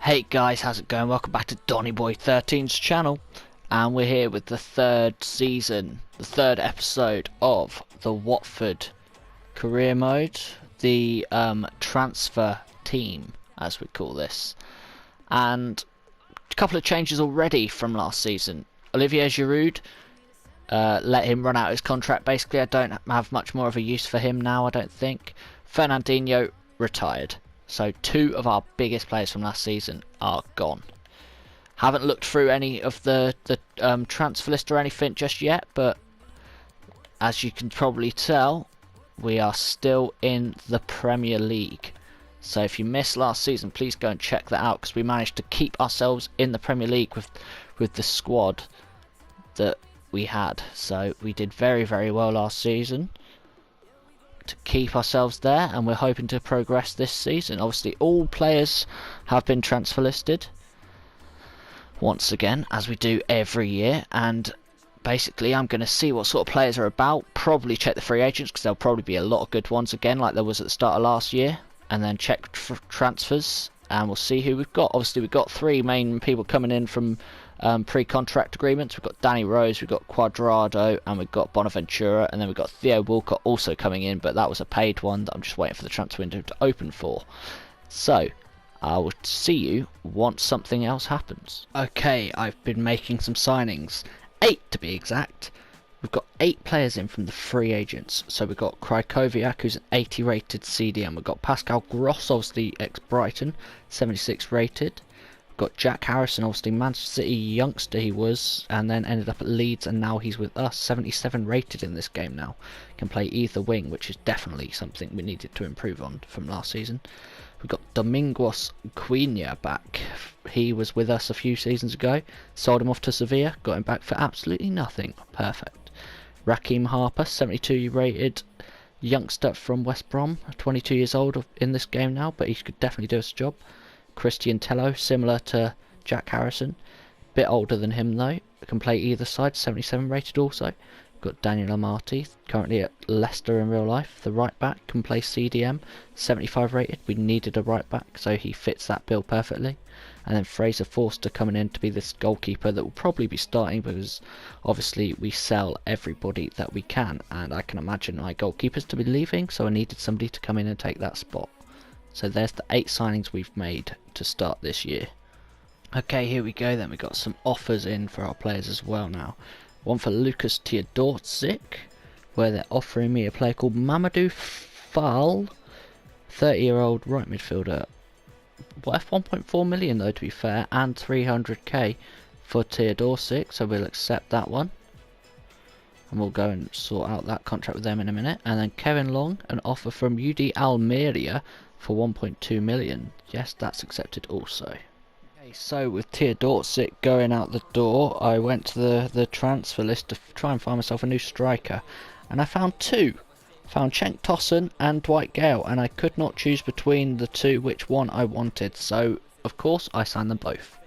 Hey guys, how's it going? Welcome back to DonnyBoy13's channel, and we're here with the third season, the third episode of the Watford career mode, the transfer team, as we call this. And a couple of changes already from last season. Olivier Giroud, let him run out his contract. Basically, I don't have much more of a use for him now, I don't think. Fernandinho retired. So two of our biggest players from last season are gone. Haven't looked through any of the transfer list or anything just yet, but as you can probably tell, we are still in the Premier League. So if you missed last season, please go and check that out, because we managed to keep ourselves in the Premier League with the squad that we had. So we did very, very well last season to keep ourselves there, and we're hoping to progress this season. Obviously all players have been transfer listed once again, as we do every year, and basically I'm going to see what sort of players are about, probably check the free agents, because there'll probably be a lot of good ones again like there was at the start of last year, and then check transfers, and we'll see who we've got. Obviously we've got three main people coming in from pre-contract agreements. We've got Danny Rose, we've got Cuadrado, and we've got Bonaventura, and then we've got Theo Walcott also coming in, but that was a paid one that I'm just waiting for the transfer window to open for. So I will see you once something else happens. Okay, I've been making some signings, 8 to be exact. We've got 8 players in from the free agents. So we've got Krykowiak, who's an 80 rated CDM. We've got Pascal Gross, obviously ex-Brighton, 76 rated. Got Jack Harrison, obviously Manchester City youngster he was, and then ended up at Leeds, and now he's with us, 77 rated in this game now. Can play either wing, which is definitely something we needed to improve on from last season. We've got Domingos Quina back. He was with us a few seasons ago. Sold him off to Sevilla, got him back for absolutely nothing. Perfect. Raheem Harper, 72 rated youngster from West Brom, 22 years old in this game now, but he could definitely do us a job. Christian Tello, similar to Jack Harrison, bit older than him though, can play either side, 77 rated also. Got Daniel Amati, currently at Leicester in real life, the right back, can play CDM, 75 rated. We needed a right back, so he fits that bill perfectly. And then Fraser Forster coming in to be this goalkeeper that will probably be starting, because obviously we sell everybody that we can, and I can imagine my goalkeepers to be leaving, so I needed somebody to come in and take that spot. So there's the 8 signings we've made to start this year. Okay, here we go then. We've got some offers in for our players as well now. One for Lucas Teodorczyk, where they're offering me a player called Mamadou Fall, 30-year-old right midfielder. Worth 1.4 million though, to be fair, and 300k for Teodorczyk, so we'll accept that one. And we'll go and sort out that contract with them in a minute. And then Kevin Long, an offer from UD Almeria for 1.2 million. Yes, that's accepted also. Okay, so with Teodorczyk going out the door, I went to the transfer list to try and find myself a new striker, and I found 2. Found Cenk Tosun and Dwight Gale, and I could not choose between the 2 which one I wanted, so of course I signed them both.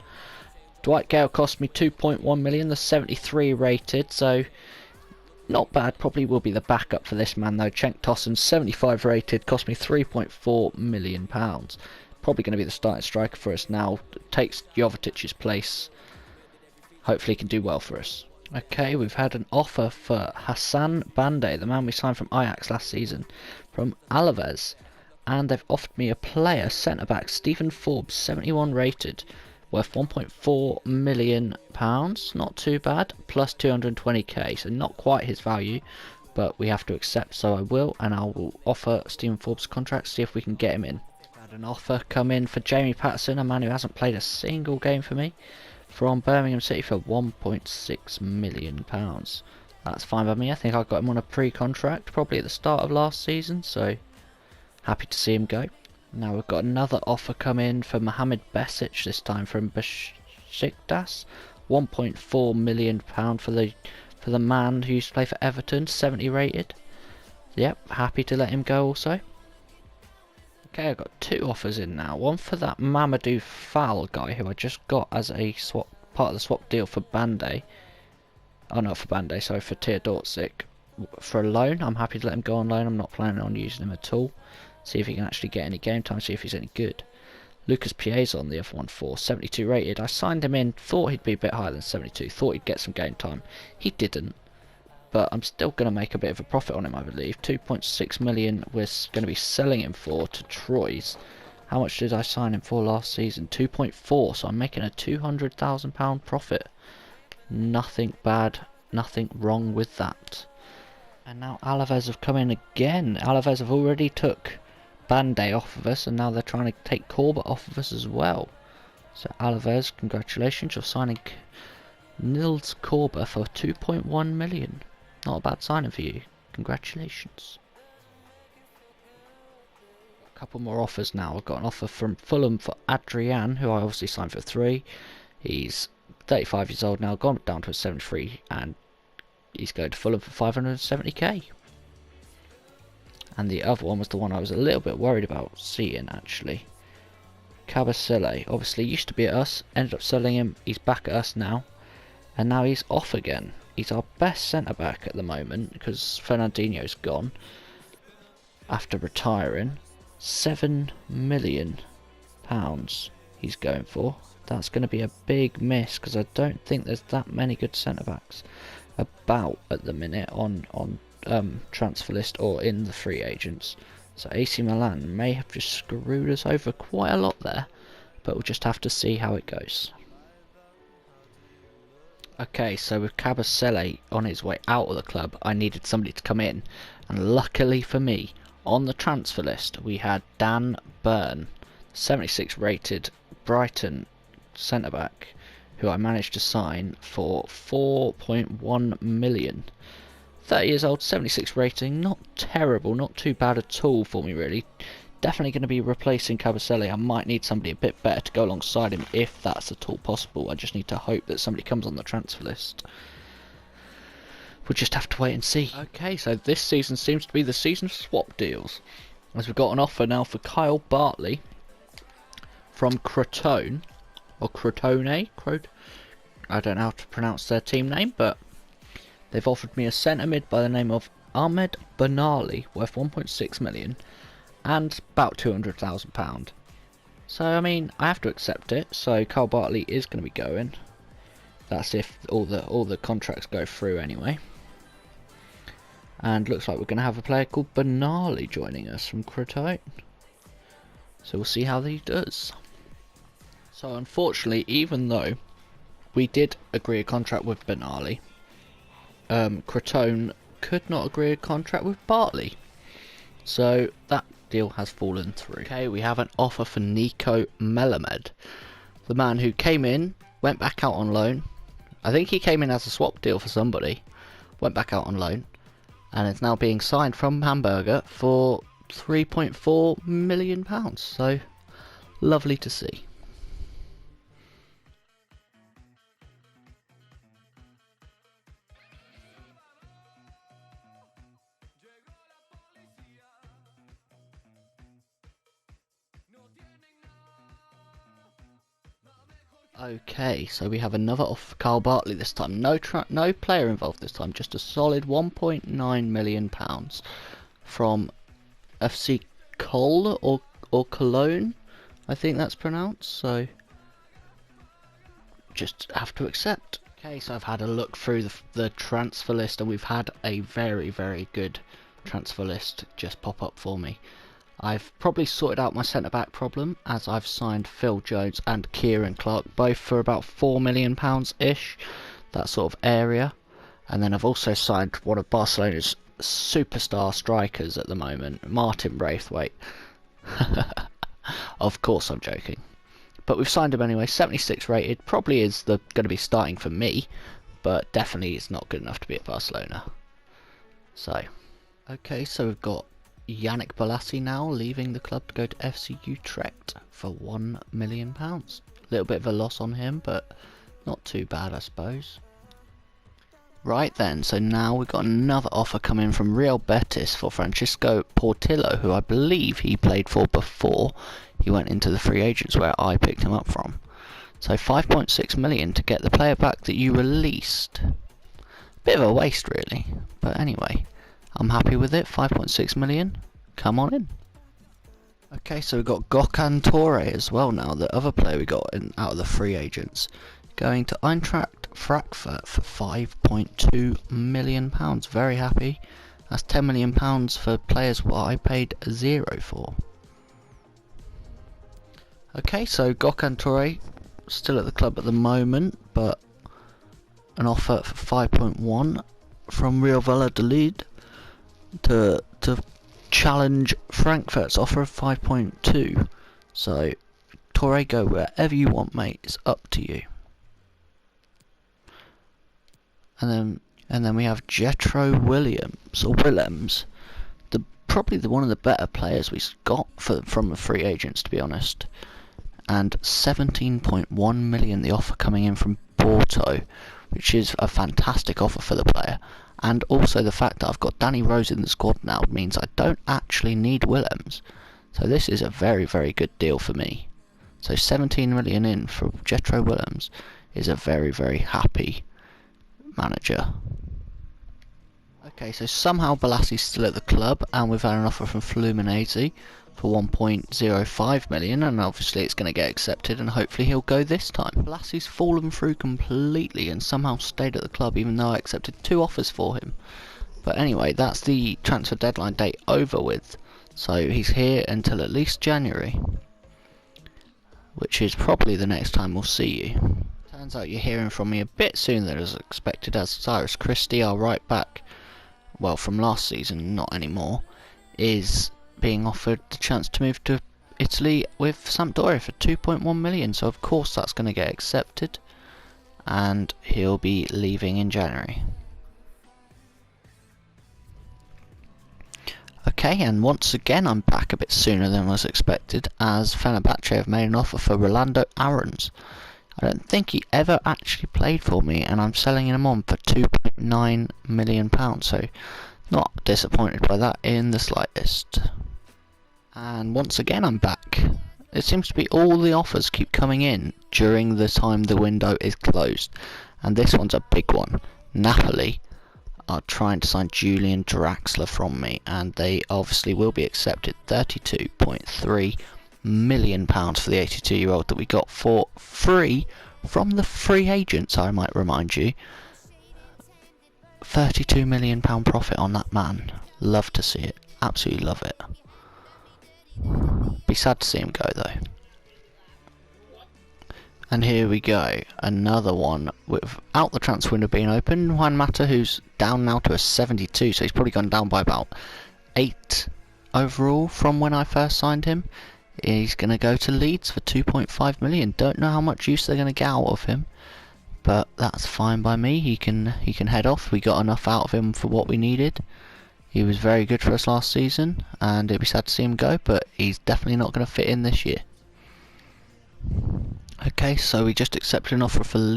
Dwight Gale cost me 2.1 million, the 73 rated, so not bad. Probably will be the backup for this man though. Cenk Tosun, 75 rated, cost me £3.4 million. Probably going to be the starting striker for us now. Takes Jovicic's place. Hopefully he can do well for us. Okay, we've had an offer for Hassan Bande, the man we signed from Ajax last season, from Alaves. And they've offered me a player, centre-back, Stephen Forbes, 71 rated. Worth £1.4 million, not too bad, plus 220k, so not quite his value, but we have to accept, so I will, and I will offer Stephen Forbes a contract, see if we can get him in. Had an offer come in for Jamie Patterson, a man who hasn't played a single game for me, from Birmingham City for £1.6 million. That's fine by me. I think I got him on a pre-contract, probably at the start of last season, so happy to see him go. Now we've got another offer come in for Mohamed Besic, this time from Besiktas, £1.4 million for the man who used to play for Everton, 70 rated. Yep, happy to let him go also. Okay, I've got 2 offers in now. One for that Mamadou Fall guy who I just got as a swap, part of the swap deal for Bande. Oh, not for Bande, sorry, for Teodorczyk. For a loan, I'm happy to let him go on loan. I'm not planning on using him at all. See if he can actually get any game time, see if he's any good. Lucas Piazon, the other one, for 72 rated. I signed him in, thought he'd be a bit higher than 72, thought he'd get some game time. He didn't, but I'm still going to make a bit of a profit on him, I believe. 2.6 million we're going to be selling him for to Troyes. How much did I sign him for last season? 2.4, so I'm making a £200,000 profit. Nothing bad, nothing wrong with that. And now Alaves have come in again. Alaves have already took Bande off of us, and now they're trying to take Corbett off of us as well. So Alaves, congratulations, you're signing Nils Corbett for 2.1 million. Not a bad signing for you. Congratulations. A couple more offers now. I've got an offer from Fulham for Adrian, who I obviously signed for 3. He's 35 years old now, gone down to a 73, and he's going to Fulham for 570k. And the other one was the one I was a little bit worried about seeing, actually. Cabasele, obviously used to be at us, ended up selling him, he's back at us now, and now he's off again. He's our best centre-back at the moment, because Fernandinho's gone, after retiring. £7 million he's going for. That's going to be a big miss, because I don't think there's that many good centre-backs about at the minute on transfer list or in the free agents. So AC Milan may have just screwed us over quite a lot there, but we'll just have to see how it goes. Okay, so with Cabasele on his way out of the club, I needed somebody to come in, and luckily for me, on the transfer list we had Dan Burn, 76 rated Brighton centre back, who I managed to sign for 4.1 million. 30 years old, 76 rating, not terrible, not too bad at all for me really. Definitely going to be replacing Cabasele. I might need somebody a bit better to go alongside him if that's at all possible. I just need to hope that somebody comes on the transfer list. We'll just have to wait and see. Okay, so this season seems to be the season of swap deals, as we've got an offer now for Kyle Bartley from Crotone, or Crotone, I don't know how to pronounce their team name, but they've offered me a centre mid by the name of Ahmed Benali, worth 1.6 million, and about £200,000. So I mean, I have to accept it. So Kyle Bartley is going to be going. That's if all the contracts go through anyway. And looks like we're going to have a player called Benali joining us from Crotone. So we'll see how he does. So unfortunately, even though we did agree a contract with Benali, Crotone could not agree a contract with Bartley. So that deal has fallen through. Okay, we have an offer for Nico Melamed, the man who came in, went back out on loan. I think he came in as a swap deal for somebody, went back out on loan, and is now being signed from Hamburger for £3.4 million. So lovely to see. Okay, so we have another offer for Carl Bartley this time. No player involved this time, just a solid £1.9 million from FC Col or Cologne, I think that's pronounced. So just have to accept. Okay, so I've had a look through the transfer list, and we've had a very, very good transfer list just pop up for me. I've probably sorted out my centre-back problem, as I've signed Phil Jones and Kieran Clark, both for about £4 million-ish, that sort of area. And then I've also signed one of Barcelona's superstar strikers at the moment, Martin Braithwaite. Of course I'm joking. But we've signed him anyway, 76 rated, probably is going to be starting for me, but definitely is not good enough to be at Barcelona. So, okay, so we've got Yannick Bolasie now leaving the club to go to FC Utrecht for £1 million. A little bit of a loss on him, but not too bad, I suppose. Right then, so now we've got another offer coming from Real Betis for Francisco Portillo, who I believe he played for before he went into the free agents where I picked him up from. So 5.6 million to get the player back that you released. Bit of a waste really, but anyway, I'm happy with it. 5.6 million, come on in. Okay, so we've got Gökhan Töre as well now, the other player we got out of the free agents, going to Eintracht Frankfurt for £5.2 million. Very happy. That's £10 million for players what I paid zero for. Okay, so Gökhan Töre still at the club at the moment, but an offer for 5.1 from Real Valladolid to challenge Frankfurt's offer of 5.2. So Töre, go wherever you want, mate. It's up to you. And then we have Jetro Willems, probably one of the better players we've got from the free agents, to be honest. And 17.1 million the offer coming in from Porto, which is a fantastic offer for the player. And also the fact that I've got Danny Rose in the squad now means I don't actually need Willems. So this is a very, very good deal for me. So 17 million in for Jetro Willems is a very, very happy manager. Okay, so somehow Bolassi's still at the club, and we've had an offer from Fluminense for 1.05 million, and obviously it's going to get accepted, and hopefully he'll go this time. Bolassi's fallen through completely and somehow stayed at the club, even though I accepted 2 offers for him. But anyway, that's the transfer deadline date over with, so he's here until at least January, which is probably the next time we'll see you. Turns out you're hearing from me a bit sooner than as expected, as Cyrus Christie, our right back, well, from last season, not anymore, is being offered the chance to move to Italy with Sampdoria for 2.1 million. So of course that's going to get accepted, and he'll be leaving in January. Okay, and once again I'm back a bit sooner than was expected, as Fenerbahce have made an offer for Rolando Aarons. I don't think he ever actually played for me, and I'm selling him on for £2.9 million, so not disappointed by that in the slightest. And once again I'm back. It seems to be all the offers keep coming in during the time the window is closed, and this one's a big one. Napoli are trying to sign Julian Draxler from me, and they obviously will be accepted. £32.3 million for the 82-year-old that we got for free from the free agents, I might remind you. £32 million profit on that man. Love to see it. Absolutely love it. Be sad to see him go though. And here we go, another one without the transfer window being open. Juan Mata, who's down now to a 72, so he's probably gone down by about 8 overall from when I first signed him. He's going to go to Leeds for 2.5 million. Don't know how much use they're going to get out of him, but that's fine by me. He can head off. We got enough out of him for what we needed. He was very good for us last season, and it'd be sad to see him go, but he's definitely not going to fit in this year. Okay, so we just accepted an offer from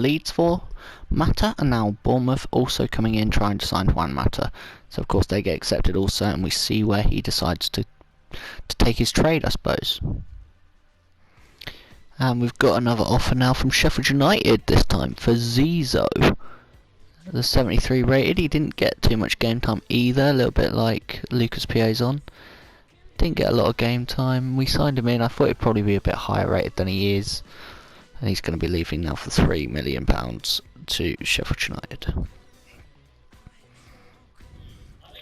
Leeds for Mata, and now Bournemouth also coming in trying to sign Juan Mata. So of course they get accepted also, and we see where he decides to take his trade, I suppose. And we've got another offer now from Sheffield United, this time for Zizo, the 73 rated. He didn't get too much game time either, a little bit like Lucas Piazon. Didn't get a lot of game time. We signed him in. I thought he'd probably be a bit higher rated than he is, and he's going to be leaving now for £3 million to Sheffield United.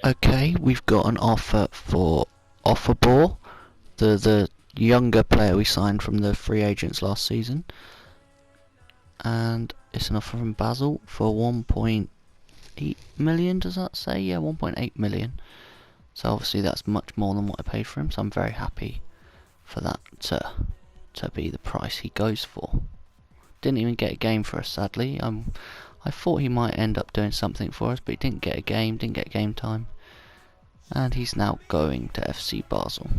Okay, we've got an offer for Offerball, the younger player we signed from the free agents last season, and it's an offer from Basel for 1.8 million. Does that say? Yeah, 1.8 million. So obviously that's much more than what I paid for him, so I'm very happy for that to be the price he goes for. Didn't even get a game for us, sadly. I thought he might end up doing something for us, but he didn't get a game, didn't get game time. And he's now going to FC Basel.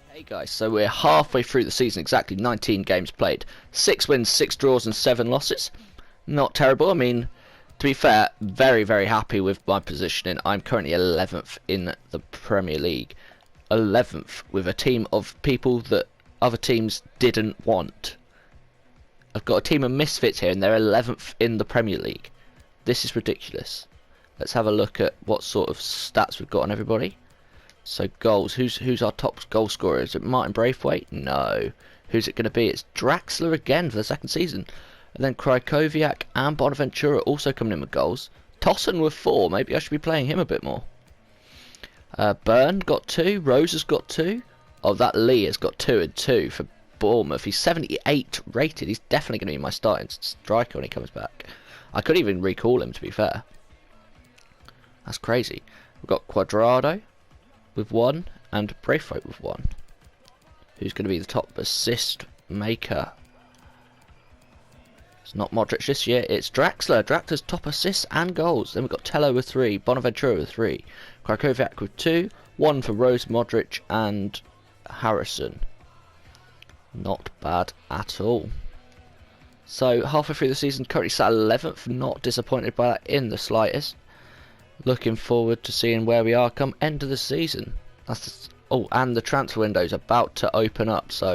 Hey guys, so we're halfway through the season, exactly 19 games played. 6 wins, 6 draws and 7 losses. Not terrible. I mean, to be fair, very, very happy with my positioning. I'm currently 11th in the Premier League. 11th with a team of people that other teams didn't want. I've got a team of misfits here and they're 11th in the Premier League. This is ridiculous. Let's have a look at what sort of stats we've got on everybody. So goals. Who's our top goal scorer? Is it Martin Braithwaite? No. Who's it going to be? It's Draxler again for the second season. And then Krykowiak and Bonaventura also coming in with goals. Tosson with 4. Maybe I should be playing him a bit more. Byrne got 2. Rose has got 2. Oh, that Lee has got 2 and 2 for Bournemouth. He's 78 rated. He's definitely going to be my starting striker when he comes back. I could even recall him, to be fair. That's crazy. We've got Quadrado with 1 and Braithwaite with 1. Who's going to be the top assist maker? It's not Modric this year, it's Draxler. Draxler's top assists and goals. Then we've got Tello with 3, Bonaventura with 3, Krykowiak with 2, 1 for Rose, Modric and Harrison. Not bad at all. So halfway through the season, currently sat 11th, not disappointed by that in the slightest. Looking forward to seeing where we are come end of the season. Oh, and the transfer window is about to open up, so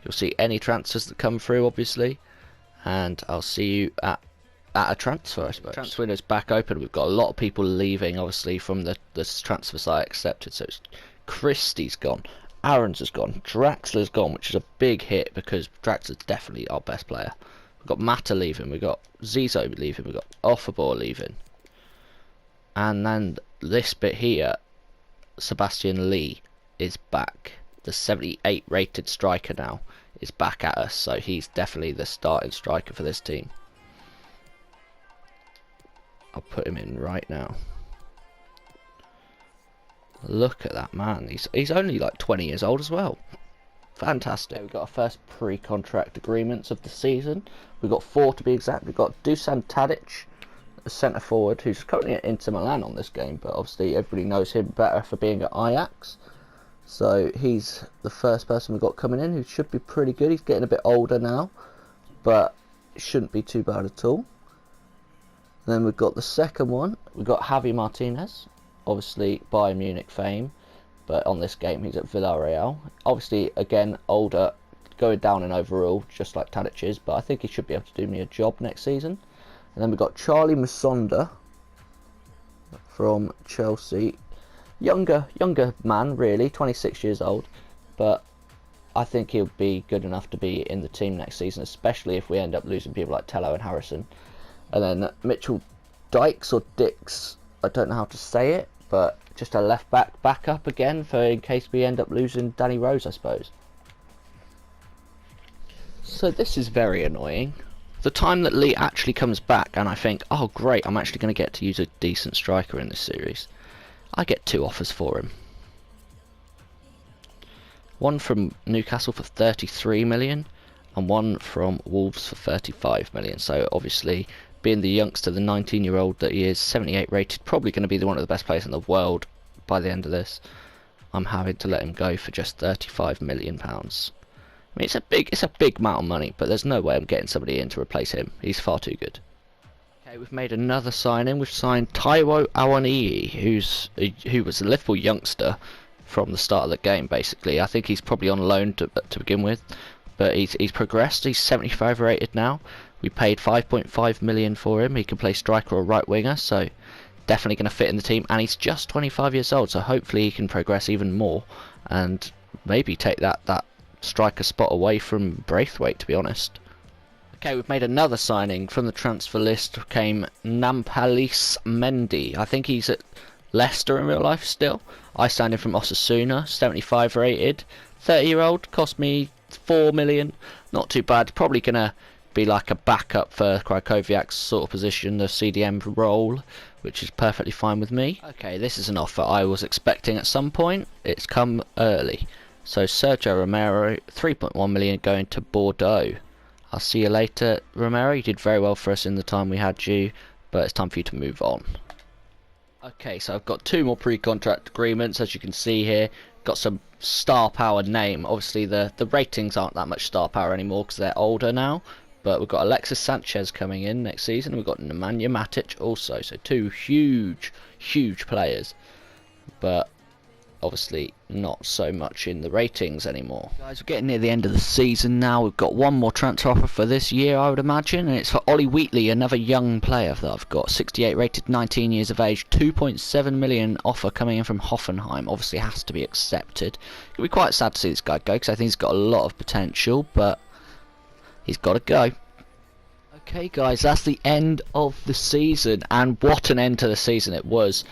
you'll see any transfers that come through, obviously. And I'll see you at a transfer, I suppose. The transfer window's back open. We've got a lot of people leaving, obviously, from the transfers I accepted. So it's Christie's gone, Aaron's has gone, Draxler's gone, which is a big hit because Draxler's definitely our best player. We've got Mata leaving, we've got Zizo leaving, we've got Offerball leaving. And then this bit here, Sebastian Lee is back. The 78 rated striker now is back at us, so he's definitely the starting striker for this team. I'll put him in right now. Look at that man, he's only like 20 years old as well. Fantastic. We've got our first pre-contract agreements of the season. We've got 4 to be exact. We've got Dusan Tadic, a centre forward who's currently at Inter Milan on this game, but obviously everybody knows him better for being at Ajax. So he's the first person we've got coming in, who should be pretty good. He's getting a bit older now, but it shouldn't be too bad at all. Then we've got the second one. We've got Javi Martinez, obviously Bayern Munich fame, but on this game he's at Villarreal. Obviously, again, older, going down in overall, just like Tadic is, but I think he should be able to do me a job next season. And then we've got Charlie Musonda from Chelsea. Younger man, really, 26 years old, but I think he'll be good enough to be in the team next season, especially if we end up losing people like Tello and Harrison. And then Mitchell Dykes, or Dix, I don't know how to say it, but just a left back up again for in case we end up losing Danny Rose, I suppose. So this is very annoying. The time that Lee actually comes back and I think, oh great, I'm actually going to get to use a decent striker in this series, I get 2 offers for him. One from Newcastle for 33 million and one from Wolves for 35 million. So obviously, being the youngster, the 19-year-old that he is, 78 rated, probably going to be one of the best players in the world by the end of this, I'm having to let him go for just 35 million pounds. I mean, it's a big amount of money, but there's no way I'm getting somebody in to replace him. He's far too good. Okay, we've made another signing. We've signed Taiwo Awoniyi, who was a Liverpool youngster from the start of the game, basically. I think he's probably on loan to begin with, but he's progressed. He's 75 rated now. We paid 5.5 million for him. He can play striker or right winger, so definitely going to fit in the team. And he's just 25 years old, so hopefully he can progress even more and maybe take that striker spot away from Braithwaite, to be honest. Okay, we've made another signing. From the transfer list came Nampalys Mendy. I think he's at Leicester in real life still. I signed him from Osasuna, 75 rated, 30-year-old, cost me 4 million. Not too bad. Probably gonna be like a backup for Krykowiak's sort of position, the CDM role, which is perfectly fine with me. Okay, this is an offer I was expecting at some point. It's come early. So Sergio Romero, 3.1 million going to Bordeaux. I'll see you later, Romero. You did very well for us in the time we had you, but it's time for you to move on. Okay, so I've got 2 more pre-contract agreements, as you can see here. Got some star power name. Obviously, the ratings aren't that much star power anymore because they're older now. But we've got Alexis Sanchez coming in next season. We've got Nemanja Matic also. So 2 huge players. But obviously not so much in the ratings anymore. Guys, we're getting near the end of the season now. We've got one more transfer offer for this year, I would imagine, and it's for Ollie Wheatley, another young player that I've got. 68 rated, 19 years of age, 2.7 million offer coming in from Hoffenheim. Obviously has to be accepted. It'll be quite sad to see this guy go, because I think he's got a lot of potential, but he's got to go. Okay guys, that's the end of the season, and what an end to the season it was.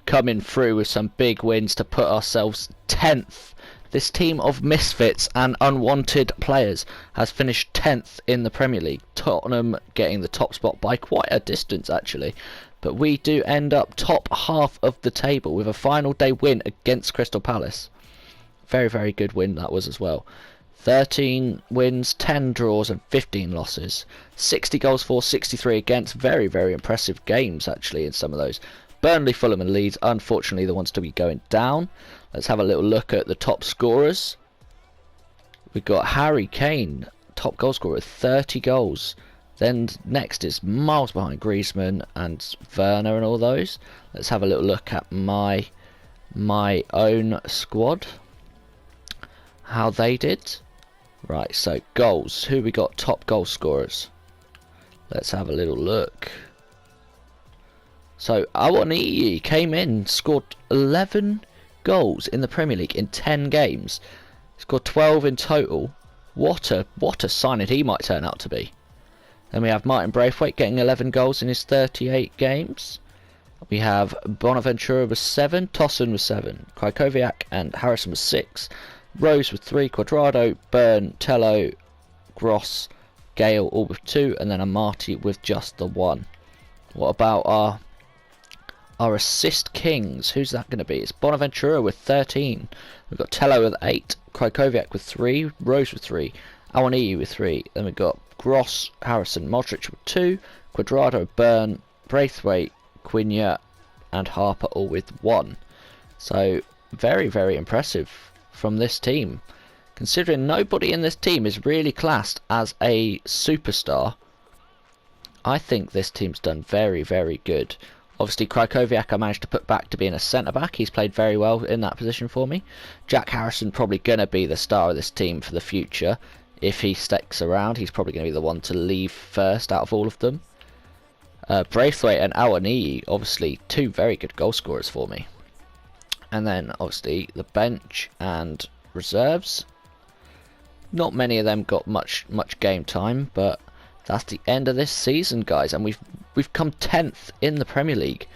Coming through with some big wins to put ourselves 10th. This team of misfits and unwanted players has finished 10th in the Premier League. Tottenham getting the top spot by quite a distance actually, but we do end up top half of the table with a final day win against Crystal Palace. Very, very good win that was as well. 13 wins, 10 draws and 15 losses. 60 goals for, 63 against. Very, very impressive games actually in some of those. Burnley, Fulham and Leeds, unfortunately the ones to be going down. Let's have a little look at the top scorers. We've got Harry Kane, top goal scorer with 30 goals. Then next is miles behind Griezmann and Werner and all those. Let's have a little look at my own squad, how they did. Right, so goals. Who we got top goal scorers? Let's have a little look. So Awoniyi came in, scored 11 goals in the Premier League in 10 games. Scored 12 in total. What a signing he might turn out to be. Then we have Martin Braithwaite getting 11 goals in his 38 games. We have Bonaventura with 7, Tosun with 7, Krykowiak and Harrison with 6. Rose with 3, Cuadrado, Byrne, Tello, Gross, Gale all with 2, and then Amati with just the 1. What about our assist kings? Who's that going to be? It's Bonaventura with 13. We've got Tello with 8, Krykowiak with 3, Rose with 3, Awoniyi with 3. Then we've got Gross, Harrison, Modric with 2, Cuadrado, Byrne, Braithwaite, Quinja, and Harper all with 1. So very, very impressive from this team, considering nobody in this team is really classed as a superstar. I think this team's done very, very good. Obviously Krykowiak I managed to put back to being a centre back. He's played very well in that position for me. Jack Harrison probably gonna be the star of this team for the future. If he sticks around, he's probably gonna be the one to leave first out of all of them. Braithwaite and Awoniyi, obviously two very good goal scorers for me. And then obviously the bench and reserves. Not many of them got much game time, but that's the end of this season, guys, and we've come 10th in the Premier League.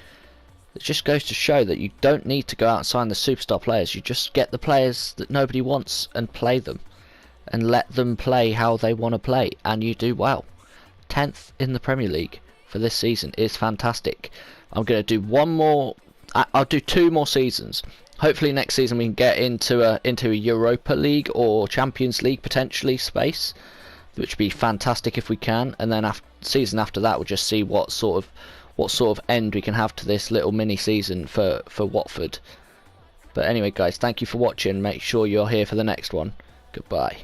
It just goes to show that you don't need to go out and sign the superstar players. You just get the players that nobody wants and play them, and let them play how they want to play, and you do well. 10th in the Premier League for this season is fantastic. I'm going to do one more. I'll do 2 more seasons. Hopefully next season we can get into a Europa League or Champions League potentially space, which would be fantastic if we can. And then season after that, we'll just see what sort of end we can have to this little mini season for Watford. But anyway, guys, thank you for watching. Make sure you're here for the next one. Goodbye.